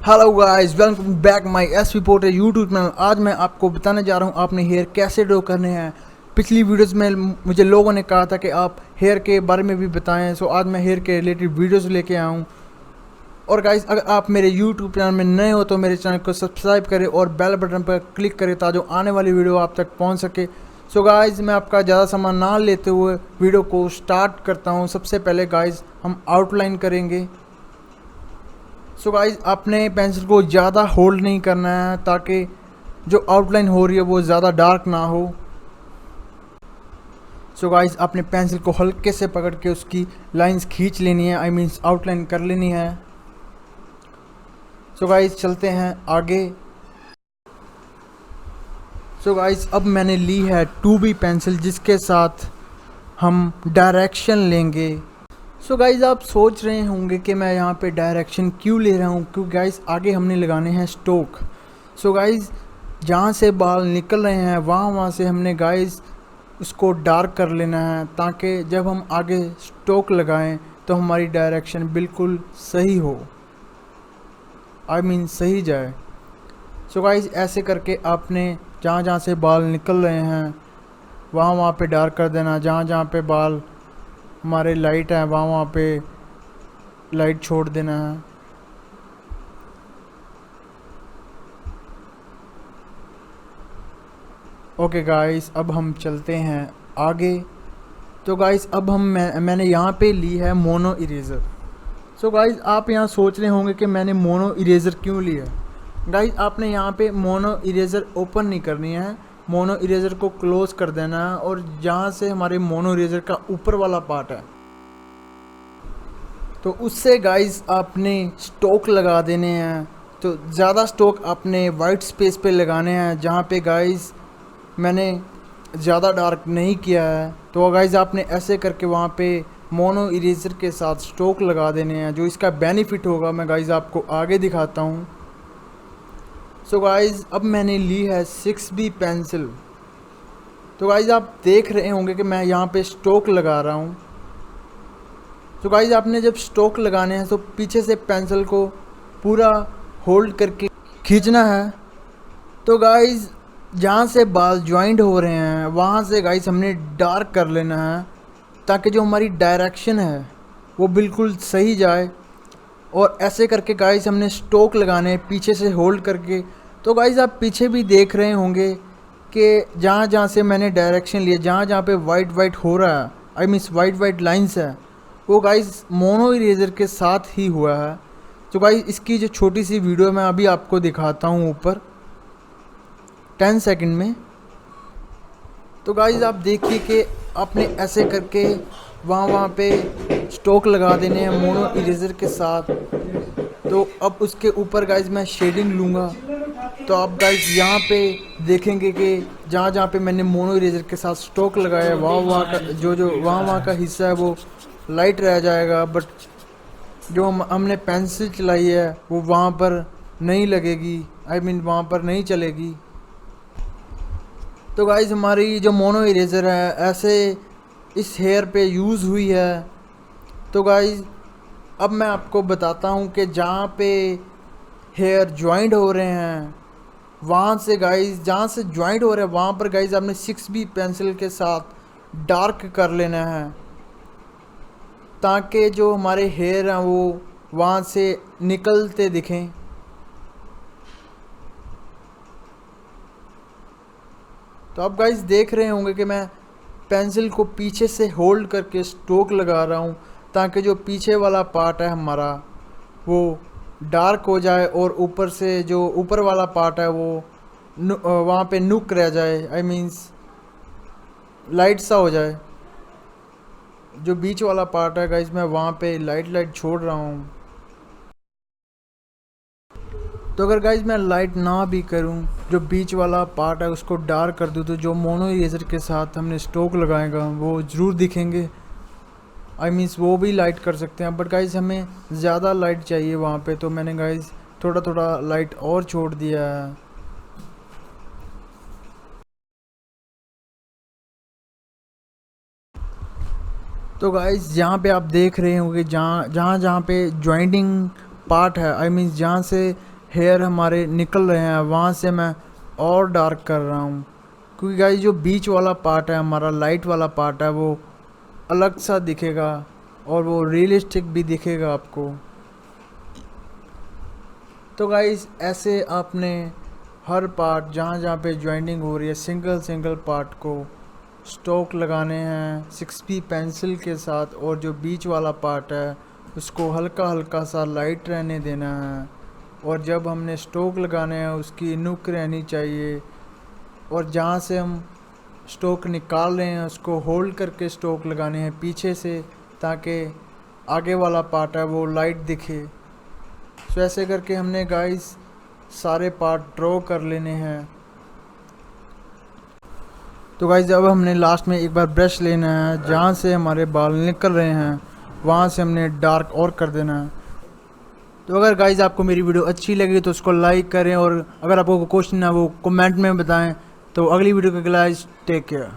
Hello guys, welcome back my S reporter YouTube channel. आज मैं आपको बताने जा रहा हूँ आपने हेयर कैसे ड्रॉ करने हैं। पिछली वीडियोस में मुझे लोगों ने कहा था कि आप हेयर के बारे में भी बताएं, सो आज मैं हेयर के रिलेटेड वीडियोस लेके आया हूँ। और गाइस, अगर आप मेरे यूट्यूब चैनल में नए हो तो मेरे चैनल को सब्सक्राइब करें और बेल बटन पर क्लिक करें ताकि आने वाली वीडियो आप तक पहुँच सके। सो गाइस, मैं आपका ज़्यादा समय ना लेते हुए वीडियो को स्टार्ट करता हूँ। सबसे पहले गाइस हम आउटलाइन करेंगे। सो गाइस, आपने पेंसिल को ज़्यादा होल्ड नहीं करना है ताकि जो आउटलाइन हो रही है वो ज़्यादा डार्क ना हो। सो गाइस, आपने पेंसिल को हल्के से पकड़ के उसकी लाइंस खींच लेनी है, आई मीन्स आउटलाइन कर लेनी है। सो गाइस, चलते हैं आगे। सो गाइस, अब मैंने ली है 2B पेंसिल जिसके साथ हम डायरेक्शन लेंगे। सो गाइज़, आप सोच रहे होंगे कि मैं यहाँ पे डायरेक्शन क्यों ले रहा हूँ, क्योंकि गाइज़ आगे हमने लगाने हैं स्टोक। सो गाइज़, जहाँ से बाल निकल रहे हैं वहाँ से हमने गाइज़ उसको डार्क कर लेना है ताकि जब हम आगे स्टोक लगाएं तो हमारी डायरेक्शन बिल्कुल सही हो, आई मीन सही जाए। सो गाइज़, ऐसे करके आपने जहाँ जहाँ से बाल निकल रहे हैं वहाँ पे डार्क कर देना। जहाँ जहाँ पे बाल हमारे लाइट है वहाँ पे लाइट छोड़ देना है। ओके गाइस, अब हम चलते हैं आगे। तो गाइस, अब मैंने यहाँ पे ली है मोनो इरेज़र। सो गाइस, आप यहाँ सोच रहे होंगे कि मैंने मोनो इरेज़र क्यों लिया। गाइस, आपने यहाँ पे मोनो इरेज़र ओपन नहीं करनी है, मोनो इरेज़र को क्लोज कर देना है और जहाँ से हमारे मोनो इरेज़र का ऊपर वाला पार्ट है तो उससे गाइस आपने स्टोक लगा देने हैं। तो ज़्यादा स्टोक आपने वाइट स्पेस पे लगाने हैं जहाँ पे गाइस मैंने ज़्यादा डार्क नहीं किया है। तो गाइस, आपने ऐसे करके वहाँ पे मोनो इरेज़र के साथ स्टोक लगा देने हैं। जो इसका बेनिफिट होगा मैं गाइस आपको आगे दिखाता हूँ। सो गाइस, अब मैंने ली है 6B पेंसिल। तो गाइस, आप देख रहे होंगे कि मैं यहाँ पे स्टोक लगा रहा हूँ। तो गाइज, आपने जब स्टोक लगाने हैं तो पीछे से पेंसिल को पूरा होल्ड करके खींचना है। तो गाइज, जहाँ से बाल ज्वाइंट हो रहे हैं वहाँ से गाइज हमने डार्क कर लेना है ताकि जो हमारी डायरेक्शन है वो बिल्कुल सही जाए। और ऐसे करके गाइज हमने स्टोक लगाने हैं पीछे से होल्ड करके। तो गाइज, आप पीछे भी देख रहे होंगे कि जहाँ जहाँ से मैंने डायरेक्शन लिया, जहाँ जहाँ पे वाइट वाइट हो रहा है, I means white white lines है, वो गाइस मोनो इरेज़र के साथ ही हुआ है। तो गाइस, इसकी जो छोटी सी वीडियो मैं अभी आपको दिखाता हूँ ऊपर 10 सेकंड में। तो गाइस, आप देखिए कि आपने ऐसे करके वहाँ पे स्टोक लगा देने हैं मोनो इरेज़र के साथ। तो अब उसके ऊपर गाइस मैं शेडिंग लूँगा। तो आप गाइस यहाँ पे देखेंगे कि जहाँ जहाँ पे मैंने मोनो इरेज़र के साथ स्टोक लगाया है वहाँ का जो वहाँ का हिस्सा है वो लाइट रह जाएगा, बट जो हमने पेंसिल चलाई है वो वहाँ पर नहीं लगेगी, आई मीन वहाँ पर नहीं चलेगी। तो गाइज, हमारी जो मोनो इरेज़र है ऐसे इस हेयर पे यूज़ हुई है। तो गाइज, अब मैं आपको बताता हूँ कि जहाँ पे हेयर ज्वाइंट हो रहे हैं वहाँ से गाइज, जहाँ से ज्वाइंट हो रहे हैं वहाँ पर गाइज आपने 6B पेंसिल के साथ डार्क कर लेना है ताकि जो हमारे हेयर हैं वो वहाँ से निकलते दिखें। तो आप गाइस देख रहे होंगे कि मैं पेंसिल को पीछे से होल्ड करके स्ट्रोक लगा रहा हूँ ताकि जो पीछे वाला पार्ट है हमारा वो डार्क हो जाए और ऊपर से जो ऊपर वाला पार्ट है वो वहाँ पे नुक रह जाए, आई मीन्स लाइट सा हो जाए। जो बीच वाला पार्ट है गाइस मैं वहाँ पे लाइट छोड़ रहा हूँ। तो अगर गाइस मैं लाइट ना भी करूँ, जो बीच वाला पार्ट है उसको डार्क कर दूँ, तो जो मोनो इरेज़र के साथ हमने स्टोक लगाएगा वो ज़रूर दिखेंगे, आई मीन्स वो भी लाइट कर सकते हैं। बट गाइस हमें ज़्यादा लाइट चाहिए वहाँ पे, तो मैंने गाइस थोड़ा थोड़ा लाइट और छोड़ दिया है। तो गाइस, यहाँ पे आप देख रहे होंगे जहाँ पे जॉइंटिंग पार्ट है, आई मीन जहाँ से हेयर हमारे निकल रहे हैं वहाँ से मैं और डार्क कर रहा हूँ, क्योंकि गाइस जो बीच वाला पार्ट है हमारा, लाइट वाला पार्ट है, वो अलग सा दिखेगा और वो रियलिस्टिक भी दिखेगा आपको। तो गाइस ऐसे आपने हर पार्ट जहाँ जहाँ पे ज्वाइंटिंग हो रही है सिंगल सिंगल पार्ट को स्ट्रोक लगाने हैं 6B पेंसिल के साथ, और जो बीच वाला पार्ट है उसको हल्का हल्का सा लाइट रहने देना है। और जब हमने स्ट्रोक लगाने हैं उसकी नुक रहनी चाहिए, और जहाँ से हम स्ट्रोक निकाल रहे हैं उसको होल्ड करके स्ट्रोक लगाने हैं पीछे से, ताकि आगे वाला पार्ट है वो लाइट दिखे। तो ऐसे करके हमने गाइस सारे पार्ट ड्रॉ कर लेने हैं। तो गाइस अब हमने लास्ट में एक बार ब्रश लेना है, जहाँ से हमारे बाल निकल रहे हैं वहाँ से हमने डार्क और कर देना है। तो अगर गाइस आपको मेरी वीडियो अच्छी लगी तो उसको लाइक करें, और अगर आपको कोई क्वेश्चन है वो कमेंट में बताएं। तो अगली वीडियो के लिए टेक केयर।